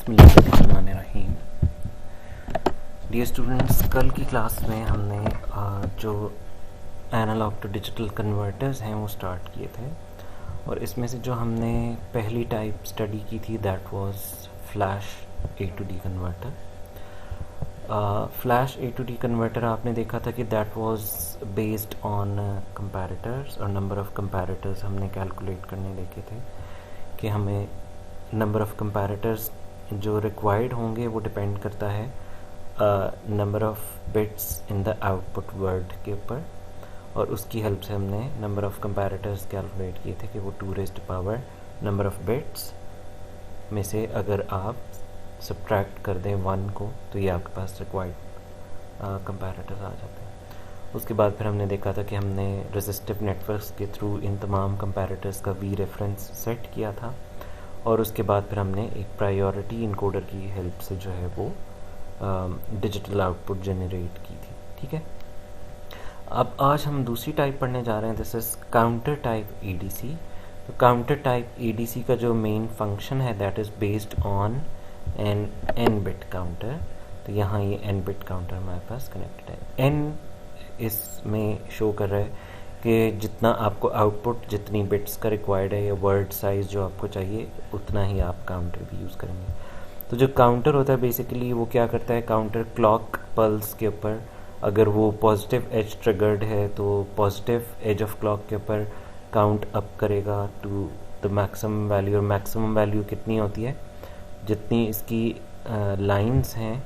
बिस्मिल्लाहिर्रहमानिर्रहीम। Dear students, कल की क्लास में हमने जो एनालॉग टू डिजिटल कन्वर्टर्स हैं वो स्टार्ट किए थे, और इसमें से जो हमने पहली टाइप स्टडी की थी that was flash A to D converter. Flash A to D converter आपने देखा था कि that was based on comparators, और नंबर ऑफ कंपैरेटर्स हमने कैलकुलेट करने देखे थे कि हमें नंबर ऑफ कंपैरेटर्स जो रिक्वायर्ड होंगे वो डिपेंड करता है number of bits in the output word के ऊपर, और उसकी हेल्प से हमने नंबर ऑफ कंपैरेटर्स कैलकुलेट किए थे कि वो 2 raised power number of bits में से अगर आप सब्ट्रैक्ट कर दें 1 को तो ये आपके पास रिक्वायर्ड कंपैरेटर्स आ जाते हैं। उसके बाद फिर हमने देखा था कि हमने रेजिस्टिव नेटवर्क्स के थ्रू इन तमाम कंपैरेटर्स का वी रेफरेंस सेट किया था, और उसके बाद फिर हमने एक प्रायोरिटी इनकोडर की हेल्प से जो है वो डिजिटल आउटपुट जनरेट की थी। ठीक है, अब आज हम दूसरी टाइप पढ़ने जा रहे हैं, this is counter type ADC. तो काउंटर टाइप एडीसी का जो मेन फंक्शन है that is based on N N bit counter. तो यहाँ ये एन बिट काउंटर हमारे पास कनेक्टेड है। एन इसमें शो कर रहा है कि जितना आपको आउटपुट, जितनी बिट्स का रिक्वायर्ड है या वर्ड साइज़ जो आपको चाहिए उतना ही आप काउंटर भी यूज़ करेंगे। तो जो काउंटर होता है बेसिकली वो क्या करता है, काउंटर क्लॉक पल्स के ऊपर अगर वो पॉजिटिव एज ट्रिगर्ड है तो पॉजिटिव एज ऑफ क्लॉक के ऊपर काउंट अप करेगा टू द मैक्सिमम वैल्यू। और मैक्सिमम वैल्यू कितनी होती है, जितनी इसकी लाइंस हैं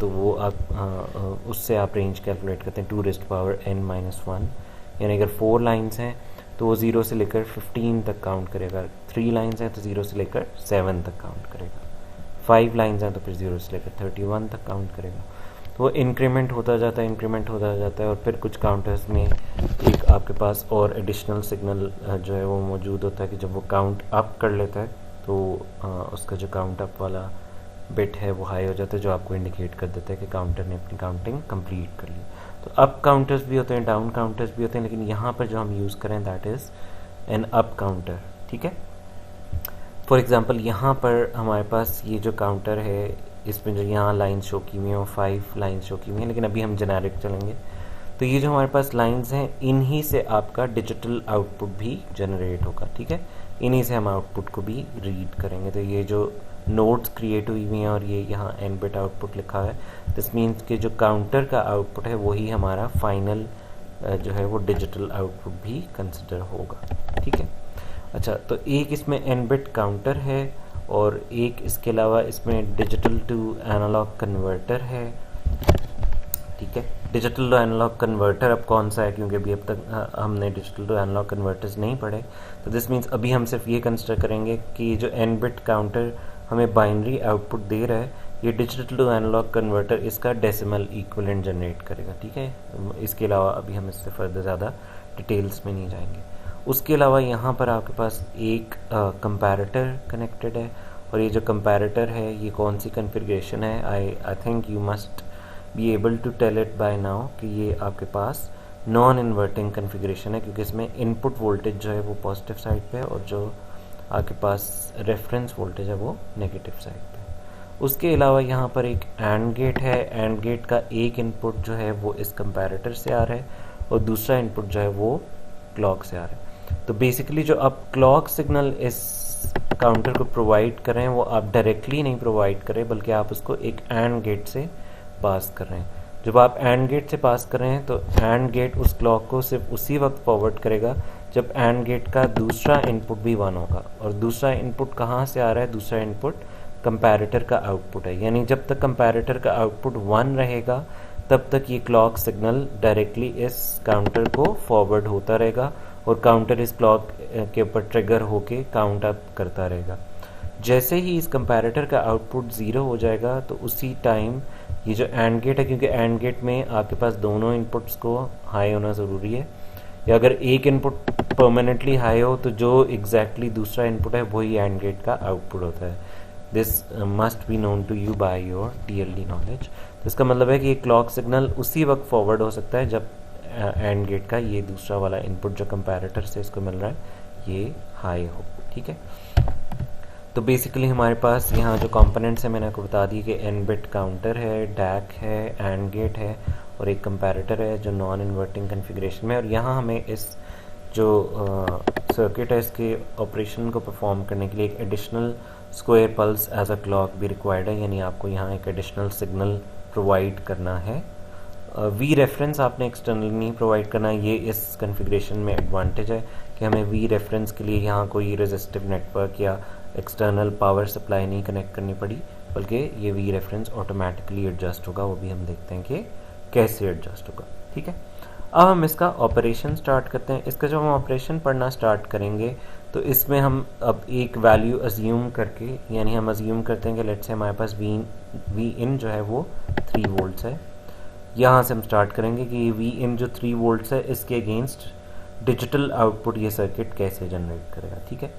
तो वो आप उससे आप रेंज कैलकुलेट करते हैं 2 रेज़्ड पावर n-1। यानी अगर 4 लाइंस हैं तो वो 0 से लेकर 15 तक काउंट करेगा, 3 लाइंस हैं तो 0 से लेकर 7 तक काउंट करेगा, 5 लाइंस हैं तो फिर 0 से लेकर 31 तक काउंट करेगा। तो वो इंक्रीमेंट होता जाता है, इंक्रीमेंट होता जाता है, और फिर कुछ काउंटर्स में एक आपके पास और एडिशनल सिग्नल जो है वो मौजूद होता है कि जब वो काउंट अप कर लेता है तो उसका जो काउंट अप वाला बिट है वो हाई हो जाता है, जो आपको इंडिकेट कर देता है कि काउंटर ने अपनी काउंटिंग कंप्लीट कर ली। तो अप काउंटर्स भी होते हैं, डाउन काउंटर्स भी होते हैं, लेकिन यहाँ पर जो हम यूज़ करें that is an up counter. ठीक है, फॉर एग्जांपल यहाँ पर हमारे पास ये जो काउंटर है इसमें जो यहाँ लाइन्स शो की हुई हैं वो 5 लाइन्स शो की हुई हैं, लेकिन अभी हम जेनेरिक चलेंगे। तो ये जो हमारे पास लाइन्स हैं इन्हीं से आपका डिजिटल आउटपुट भी जनरेट होगा। ठीक है, इन्हीं से हम आउटपुट को भी रीड करेंगे। तो ये जो नोट्स क्रिएट हुई हुई हैं और ये यहाँ एन बिट आउटपुट लिखा है, दिस मीन्स कि जो काउंटर का आउटपुट है वही हमारा फाइनल जो है वो डिजिटल आउटपुट भी कंसिडर होगा। ठीक है, अच्छा, तो एक इसमें एन बिट काउंटर है और एक इसके अलावा इसमें डिजिटल टू एनालॉग कन्वर्टर है। ठीक है, डिजिटल टू एनालॉग कन्वर्टर अब कौन सा है, क्योंकि अभी अब तक हमने डिजिटल टू एनालॉग कन्वर्टर्स नहीं पढ़े, तो दिस मीन्स अभी हम सिर्फ ये कंसिडर करेंगे कि जो एन बिट काउंटर हमें बाइनरी आउटपुट दे रहा है, ये डिजिटल टू एनालॉग कन्वर्टर इसका डेसिमल इक्विवेलेंट जनरेट करेगा। ठीक है, इसके अलावा अभी हम इससे फर्दर ज़्यादा डिटेल्स में नहीं जाएंगे। उसके अलावा यहाँ पर आपके पास एक कंपैरेटर कनेक्टेड है, और ये जो कंपैरेटर है ये कौन सी कन्फिग्रेशन है, I think you must be able to tell it by now कि ये आपके पास नॉन इन्वर्टिंग कन्फिग्रेशन है, क्योंकि इसमें इनपुट वोल्टेज जो है वो पॉजिटिव साइड पे है और जो आपके पास रेफरेंस वोल्टेज है वो नेगेटिव साइड पे। उसके अलावा यहाँ पर एक एंड गेट है, एंड गेट का एक इनपुट जो है वो इस कंपैरेटर से आ रहा है और दूसरा इनपुट जो है वो क्लॉक से आ रहा है। तो बेसिकली जो आप क्लॉक सिग्नल इस काउंटर को प्रोवाइड कर रहे हैं वो आप डायरेक्टली नहीं प्रोवाइड कर रहे, बल्कि आप उसको एक एंड गेट से पास कर रहे हैं। जब आप एंड गेट से पास कर रहे हैं तो एंड गेट उस क्लॉक को सिर्फ उसी वक्त फॉरवर्ड करेगा जब एंड गेट का दूसरा इनपुट भी 1 होगा। और दूसरा इनपुट कहाँ से आ रहा है, दूसरा इनपुट कंपैरेटर का आउटपुट है, यानी जब तक कंपैरेटर का आउटपुट 1 रहेगा तब तक ये क्लॉक सिग्नल डायरेक्टली इस काउंटर को फॉरवर्ड होता रहेगा और काउंटर इस क्लॉक के ऊपर ट्रिगर होके काउंट अप करता रहेगा। जैसे ही इस कंपैरेटर का आउटपुट 0 हो जाएगा तो उसी टाइम ये जो एंड गेट है, क्योंकि एंड गेट में आपके पास दोनों इनपुट्स को हाई होना ज़रूरी है, या अगर एक इनपुट परमानेंटली हाई हो तो जो एग्जैक्टली दूसरा इनपुट है वही एंड गेट का आउटपुट होता है। This must be known to you by your TLD knowledge. तो इसका मतलब है कि ये क्लॉक सिग्नल उसी वक्त फॉरवर्ड हो सकता है जब एंड गेट का ये दूसरा वाला इनपुट जो कंपैरेटर से इसको मिल रहा है ये हाई हो। ठीक है, तो बेसिकली हमारे पास यहाँ जो कंपोनेंट्स है मैंने आपको बता दी कि एन बिट काउंटर है, डैक है, एंड गेट है और एक कंपैरेटर है जो नॉन इन्वर्टिंग कॉन्फ़िगरेशन में। और यहाँ हमें इस जो सर्किट है इसके ऑपरेशन को परफॉर्म करने के लिए एक additional square pulse as a clock भी रिक्वायर्ड है, यानी आपको यहाँ एक एडिशनल सिग्नल प्रोवाइड करना है। वी रेफरेंस आपने एक्सटर्नली नहीं प्रोवाइड करना, ये इस कॉन्फ़िगरेशन में एडवांटेज है कि हमें वी रेफरेंस के लिए यहाँ कोई रेजिस्टिव नेटवर्क या एक्सटर्नल पावर सप्लाई नहीं कनेक्ट करनी पड़ी, बल्कि ये वी रेफरेंस ऑटोमेटिकली एडजस्ट होगा। वो भी हम देखते हैं कि कैसे एडजस्ट होगा। ठीक है, अब हम इसका ऑपरेशन स्टार्ट करते हैं। इसका जब हम ऑपरेशन पढ़ना स्टार्ट करेंगे तो इसमें हम अब एक वैल्यू अज्यूम करके, यानी हम अज्यूम करते हैं कि लेट्स से हमारे पास वी इन जो है वो 3 वोल्ट्स है। यहाँ से हम स्टार्ट करेंगे कि ये वी इन जो 3 वोल्ट्स है इसके अगेंस्ट डिजिटल आउटपुट ये सर्किट कैसे जनरेट करेगा। ठीक है,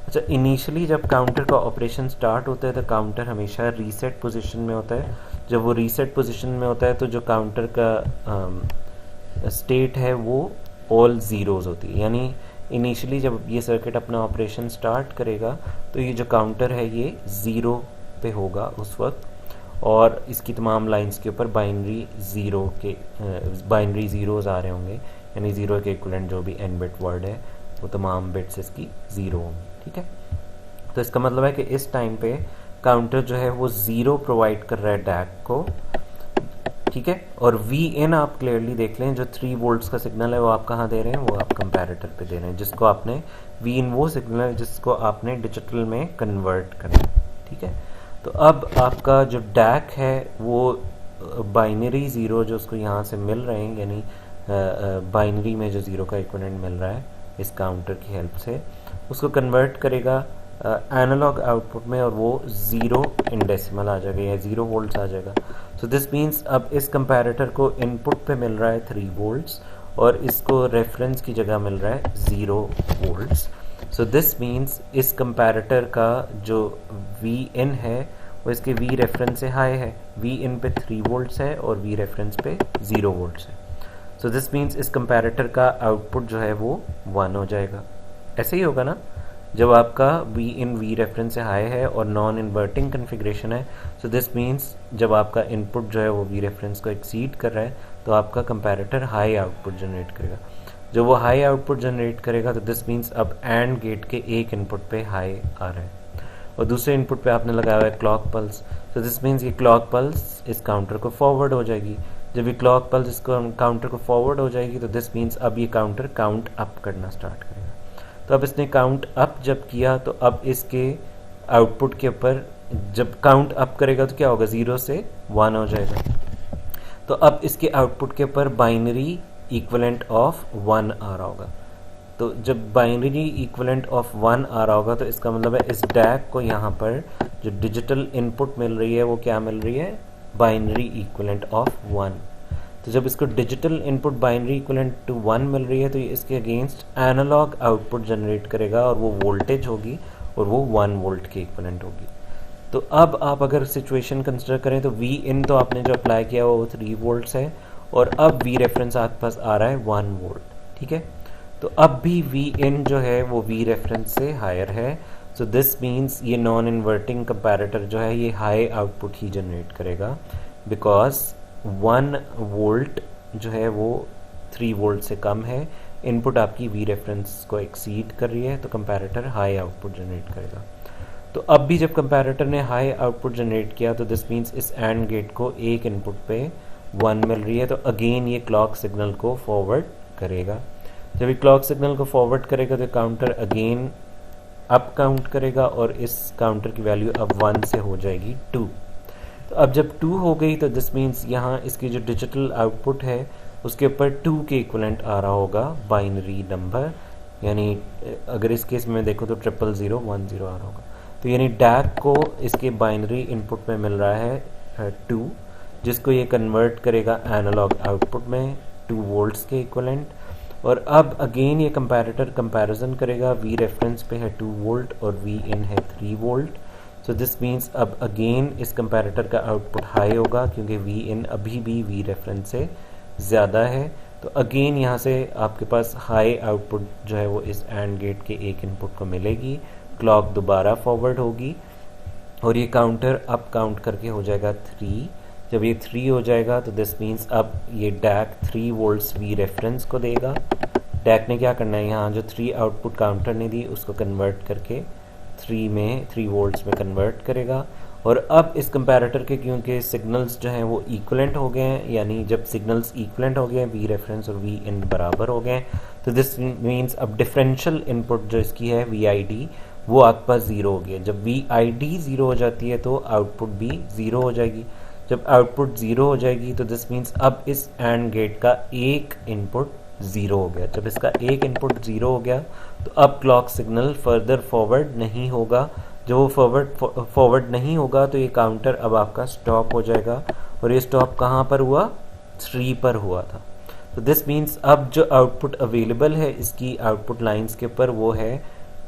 अच्छा, इनिशियली जब काउंटर का ऑपरेशन स्टार्ट होता है तो काउंटर हमेशा रीसेट पोजीशन में होता है। जब वो रीसेट पोजीशन में होता है तो जो काउंटर का स्टेट है वो ऑल ज़ीरोज़ होती है, यानी इनिशियली जब ये सर्किट अपना ऑपरेशन स्टार्ट करेगा तो ये जो काउंटर है ये 0 पे होगा उस वक्त, और इसकी तमाम लाइंस के ऊपर बाइनरी ज़ीरोज़ आ रहे होंगे, यानी 0 के इक्विवेलेंट जो भी n बिट वर्ड है वो तमाम बिट्स इसकी 0 होंगी। ठीक है, तो इसका मतलब है कि इस टाइम पे काउंटर जो है वो 0 प्रोवाइड कर रहा है डैक को। ठीक है, और वी इन आप क्लियरली देख लें, जो 3 वोल्ट्स का सिग्नल है वो आप कहाँ दे रहे हैं, वो आप कंपैरेटर पे दे रहे हैं, जिसको आपने वी इन वो सिग्नल है जिसको आपने डिजिटल में कन्वर्ट करना। ठीक है, तो अब आपका जो डैक है वो बाइनरी ज़ीरो जो उसको यहाँ से मिल रहे हैं, यानी बाइनरी में जो 0 का इक्विवेलेंट मिल रहा है इस काउंटर की हेल्प से, उसको कन्वर्ट करेगा एनालॉग आउटपुट में, और वो 0 इन डेसिमल आ जाएगा या 0 वोल्ट्स आ जाएगा। सो दिस मीन्स अब इस कंपैरेटर को इनपुट पे मिल रहा है 3 वोल्ट्स और इसको रेफरेंस की जगह मिल रहा है 0 वोल्ट्स। सो दिस मीन्स इस कंपैरेटर का जो वी इन है वो इसके वी रेफरेंस से हाई है। वी इन पे 3 वोल्ट्स है और वी रेफरेंस पे 0 वोल्ट्स है। सो दिस मीन्स इस कंपैरेटर का आउटपुट जो है वो 1 हो जाएगा। ऐसे ही होगा ना, जब आपका वी इन वी रेफरेंस से हाई है और नॉन इन्वर्टिंग कन्फिग्रेशन है। सो दिस मीन्स जब आपका इनपुट जो है वो वी रेफरेंस को एक्सीड कर रहा है तो आपका कंपैरेटर हाई आउटपुट जनरेट करेगा। जब वो हाई आउटपुट जनरेट करेगा तो दिस मीन्स अब एंड गेट के एक इनपुट पे हाई आ रहा है और दूसरे इनपुट पे आपने लगाया हुआ है clock pulse. So this means ये क्लॉक पल्स इस काउंटर को फॉरवर्ड हो जाएगी। जब ये क्लॉक पल्स इस काउंटर को फॉरवर्ड हो जाएगी तो दिस मीन्स अब ये काउंटर काउंट अप करना स्टार्ट करेगा। तो अब इसने काउंट अप जब किया तो अब इसके आउटपुट के ऊपर जब काउंट अप करेगा तो क्या होगा, 0 से 1 हो जाएगा। तो अब इसके आउटपुट के ऊपर बाइनरी इक्विवेलेंट ऑफ 1 आ रहा होगा। तो जब बाइनरी इक्विवेलेंट ऑफ 1 आ रहा होगा तो इसका मतलब है इस डैक को यहाँ पर जो डिजिटल इनपुट मिल रही है वो क्या मिल रही है, बाइनरी इक्विवेलेंट ऑफ 1। तो जब इसको digital input binary equivalent to 1 मिल रही है तो ये इसके अगेंस्ट एनालॉग आउटपुट जनरेट करेगा और वो वोल्टेज होगी और वो 1 वोल्ट के इक्विवेलेंट होगी। तो अब आप अगर सिचुएशन कंसिडर करें तो वी इन तो आपने जो अप्लाई किया वो 3 वोल्ट्स है और अब वी रेफरेंस आपके पास आ रहा है 1 वोल्ट। ठीक है, तो अब भी वी इन जो है वो वी रेफरेंस से हायर है। सो दिस मीन्स ये नॉन इन्वर्टिंग कंपैरेटर जो है ये हाई आउटपुट ही जनरेट करेगा, बिकॉज 1 वोल्ट जो है वो 3 वोल्ट से कम है, इनपुट आपकी वी रेफरेंस को एक्सीड कर रही है तो कंपैरेटर हाई आउटपुट जनरेट करेगा। तो अब भी जब कंपैरेटर ने हाई आउटपुट जनरेट किया तो दिस मीन्स इस एंड गेट को एक इनपुट पे 1 मिल रही है तो अगेन ये क्लॉक सिग्नल को फॉरवर्ड करेगा। जब ये क्लॉक सिग्नल को फॉरवर्ड करेगा तो काउंटर अगेन अप काउंट करेगा और इस काउंटर की वैल्यू अब 1 से हो जाएगी 2। तो अब जब 2 हो गई तो दिस मीन्स यहाँ इसकी जो डिजिटल आउटपुट है उसके ऊपर 2 के इक्विवेलेंट आ रहा होगा बाइनरी नंबर, यानी अगर इस केस में देखो तो 00010 आ रहा होगा। तो यानी डैक को इसके बाइनरी इनपुट में मिल रहा है 2, जिसको ये कन्वर्ट करेगा एनालॉग आउटपुट में 2 वोल्ट्स के इक्विवेलेंट। और अब अगेन ये कंपैरेटर कंपैरिजन करेगा, वी रेफरेंस पे है 2 वोल्ट और वी इन है 3 वोल्ट। सो दिस मीन्स अब अगेन इस कंपैरेटर का आउटपुट हाई होगा क्योंकि वी इन अभी भी वी रेफरेंस से ज़्यादा है। तो अगेन यहाँ से आपके पास हाई आउटपुट जो है वो इस एंड गेट के एक इनपुट को मिलेगी, क्लॉक दोबारा फॉरवर्ड होगी और ये काउंटर अप काउंट करके हो जाएगा 3। जब ये 3 हो जाएगा तो दिस मीन्स अब ये डैक 3 वोल्ट्स वी रेफरेंस को देगा। डैक ने क्या करना है, यहाँ जो 3 आउटपुट काउंटर ने दी उसको कन्वर्ट करके 3 वोल्ट्स में कन्वर्ट करेगा। और अब इस कंपैरेटर के क्योंकि सिग्नल्स जो हैं वो इक्वलेंट हो गए हैं, यानी जब सिग्नल्स इक्वलेंट हो गए हैं, वी रेफरेंस और वी इन बराबर हो गए हैं, तो दिस मीन्स अब डिफरेंशियल इनपुट जो इसकी है वी आई डी वो आपके पास 0 हो गया। जब वी आई डी 0 हो जाती है तो आउटपुट भी 0 हो जाएगी। जब आउटपुट 0 हो जाएगी तो दिस मीन्स अब इस एंड गेट का एक इनपुट 0 हो गया। जब इसका एक इनपुट 0 हो गया तो अब क्लॉक सिग्नल फर्दर फॉरवर्ड नहीं होगा। जो फॉरवर्ड नहीं होगा तो ये काउंटर अब आपका स्टॉप हो जाएगा। और ये स्टॉप कहाँ पर हुआ, 3 पर हुआ था। तो दिस मीन्स अब जो आउटपुट अवेलेबल है इसकी आउटपुट लाइंस के ऊपर वो है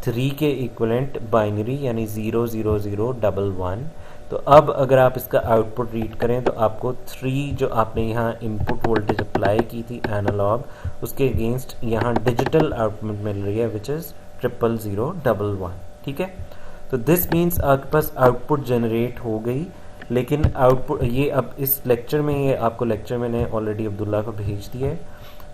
3 के इक्वलेंट बाइनरी, यानी 0 0 0 1 1। तो अब अगर आप इसका आउटपुट रीड करें तो आपको 3 जो आपने यहाँ इनपुट वोल्टेज अप्लाई की थी एनालॉग, उसके अगेंस्ट यहाँ डिजिटल आउटपुट मिल रही है विच इज़ 0 0 1 1। ठीक है, तो दिस मीन्स आपके पास आउटपुट जनरेट हो गई। लेकिन आउटपुट ये अब इस लेक्चर में, ये आपको लेक्चर मैंने ऑलरेडी अब्दुल्ला को भेज दिया है,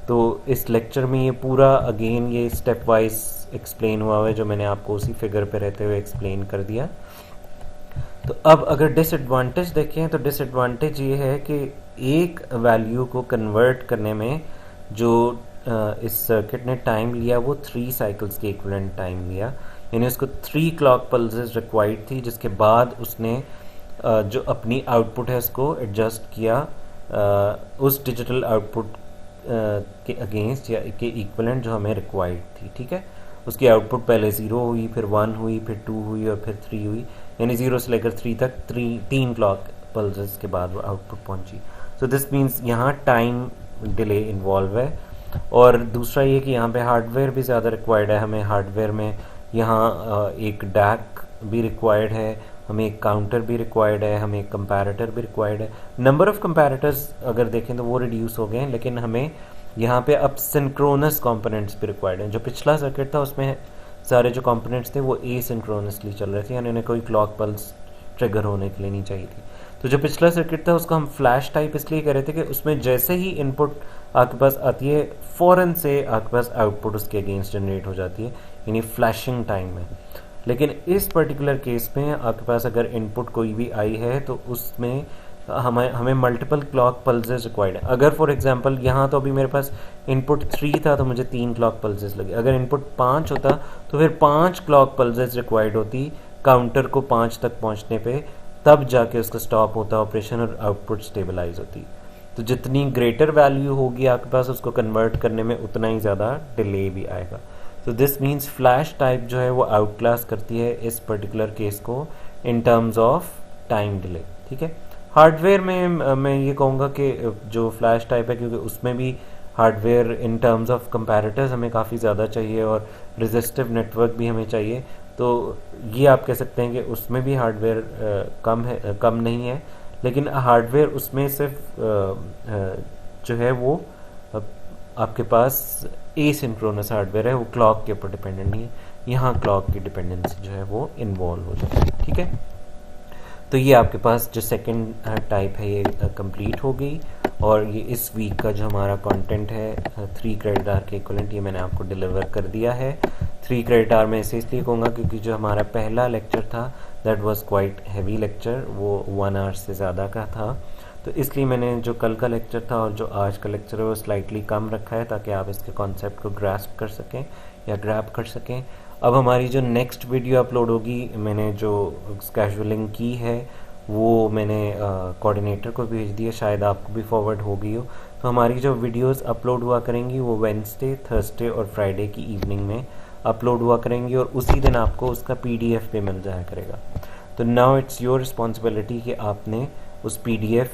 तो इस लेक्चर में ये पूरा अगेन ये स्टेप वाइज एक्सप्लेन हुआ है, जो मैंने आपको उसी फिगर पे रहते हुए एक्सप्लेन कर दिया। तो अब अगर डिसएडवांटेज देखें तो डिसएडवांटेज ये है कि एक वैल्यू को कन्वर्ट करने में जो इस सर्किट ने टाइम लिया वो 3 साइकिल्स के इक्विवेलेंट टाइम लिया, यानी उसको 3 क्लॉक पल्सेस रिक्वायर्ड थी, जिसके बाद उसने जो अपनी आउटपुट है उसको एडजस्ट किया उस डिजिटल आउटपुट के अगेंस्ट या के इक्विवेलेंट जो हमें रिक्वायर्ड थी। ठीक है, उसकी आउटपुट पहले 0 हुई, फिर 1 हुई, फिर 2 हुई और फिर 3 हुई, यानी 0 से लेकर 3 तक 3 क्लॉक पल्सेस के बाद वो आउटपुट पहुंची। सो दिस मीन्स यहाँ टाइम डिले इन्वॉल्व है। और दूसरा ये कि यहाँ पे हार्डवेयर भी ज़्यादा रिक्वायर्ड है। हमें हार्डवेयर में यहाँ एक डैक भी रिक्वायर्ड है, हमें एक काउंटर भी रिक्वायर्ड है, हमें एक कंपैरेटर भी रिक्वायर्ड है। नंबर ऑफ कंपैरेटर्स अगर देखें तो वो रिड्यूस हो गए हैं, लेकिन हमें यहाँ पे अब सिंक्रोनस कंपोनेंट्स भी रिक्वायर्ड हैं। जो पिछला सर्किट था उसमें सारे जो कंपोनेंट्स थे वो एसिंक्रोनसली चल रहे थे, यानी उन्हें कोई क्लॉक पल्स ट्रिगर होने के लिए नहीं चाहिए थी। तो जो पिछला सर्किट था उसको हम फ्लैश टाइप इसलिए कह रहे थे कि उसमें जैसे ही इनपुट आपके पास आती है फ़ौरन से आपके पास आउटपुट उसके अगेंस्ट जनरेट हो जाती है, यानी फ्लैशिंग टाइम में। लेकिन इस पर्टिकुलर केस में आपके पास अगर इनपुट कोई भी आई है तो उसमें हमें मल्टीपल क्लॉक पल्सेस रिक्वायर्ड है। अगर फॉर एग्जांपल यहाँ तो अभी मेरे पास इनपुट 3 था तो मुझे 3 क्लॉक पल्सेस लगे। अगर इनपुट 5 होता तो फिर 5 क्लॉक पल्सेस रिक्वायर्ड होती काउंटर को 5 तक पहुँचने पे, तब जाके उसका स्टॉप होता ऑपरेशन और आउटपुट स्टेबलाइज होती। तो जितनी ग्रेटर वैल्यू होगी आपके पास उसको कन्वर्ट करने में उतना ही ज़्यादा डिले भी आएगा। तो दिस मीन्स फ्लैश टाइप जो है वो आउट क्लास करती है इस पर्टिकुलर केस को in terms of time delay. ठीक है, हार्डवेयर में मैं ये कहूँगा कि जो फ्लैश टाइप है, क्योंकि उसमें भी hardware in terms of comparators हमें काफ़ी ज़्यादा चाहिए और रेजिस्टिव नेटवर्क भी हमें चाहिए, तो ये आप कह सकते हैं कि उसमें भी हार्डवेयर कम नहीं है। लेकिन हार्डवेयर उसमें सिर्फ जो है वो आपके पास एसिंक्रोनस हार्डवेयर है, वो क्लॉक के ऊपर डिपेंडेंट नहीं है। यहाँ क्लॉक की डिपेंडेंसी जो है वो इन्वॉल्व हो जाती है। ठीक है, तो ये आपके पास जो सेकंड टाइप है ये कंप्लीट हो गई। और ये इस वीक का जो हमारा कंटेंट है 3 क्रेडिट आवर के इक्विवेलेंट, ये मैंने आपको डिलीवर कर दिया है। 3 क्रेडिट आवर में इसे इसलिए कहूँगा क्योंकि जो हमारा पहला लेक्चर था that was quite heavy lecture, वो 1 आवर से ज़्यादा का था, तो इसलिए मैंने जो कल का लेक्चर था और जो आज का लेक्चर है वो स्लाइटली कम रखा है ताकि आप इसके कॉन्सेप्ट को ग्रास्प कर सकें या ग्रैब कर सकें। अब हमारी जो नेक्स्ट वीडियो अपलोड होगी, मैंने जो स्केड्यूलिंग की है वो मैंने कोऑर्डिनेटर को भेज दिया, शायद आपको भी फॉरवर्ड हो गई हो। तो हमारी जो वीडियोस अपलोड हुआ करेंगी वो वेडनेसडे, थर्सडे और फ्राइडे की इवनिंग में अपलोड हुआ करेंगी और उसी दिन आपको उसका PDF भी मिल जाया करेगा। तो नाउ इट्स योर रिस्पॉन्सिबिलिटी कि आपने उस PDF,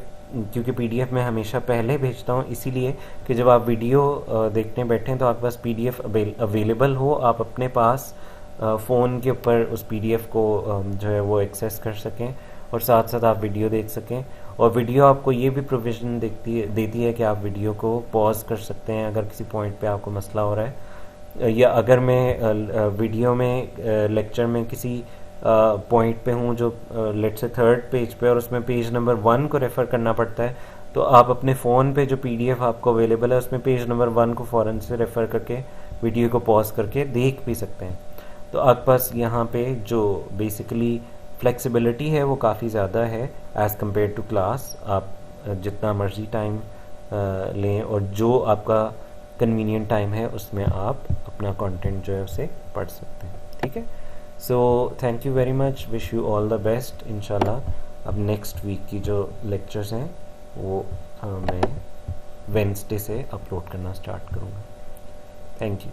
क्योंकि PDF मैं हमेशा पहले भेजता हूँ इसीलिए कि जब आप वीडियो देखने बैठें तो आपके पास PDF अवेलेबल हो, आप अपने पास फ़ोन के ऊपर उस PDF को जो है वो एक्सेस कर सकें और साथ साथ आप वीडियो देख सकें। और वीडियो आपको ये भी प्रोविज़न देती है कि आप वीडियो को पॉज कर सकते हैं अगर किसी पॉइंट पे आपको मसला हो रहा है। या अगर मैं वीडियो में लेक्चर में किसी पॉइंट पे हूँ जो लेट से थर्ड पेज पे और उसमें पेज नंबर 1 को रेफ़र करना पड़ता है, तो आप अपने फ़ोन पे जो PDF आपको अवेलेबल है उसमें पेज नंबर 1 को फ़ौरन से रेफ़र करके वीडियो को पॉज करके देख भी सकते हैं। तो आपके पास यहाँ पे जो बेसिकली फ्लेक्सिबिलिटी है वो काफ़ी ज़्यादा है एज़ कम्पेयर टू क्लास। आप जितना मर्जी टाइम लें और जो आपका कन्वीनियंट टाइम है उसमें आप अपना कंटेंट जो है उसे पढ़ सकते हैं। ठीक है, so thank you very much, wish you all the best. इंशाल्लाह अब नेक्स्ट वीक की जो लेक्चर्स हैं वो मैं वेडनेसडे से अपलोड करना स्टार्ट करूँगा। Thank you.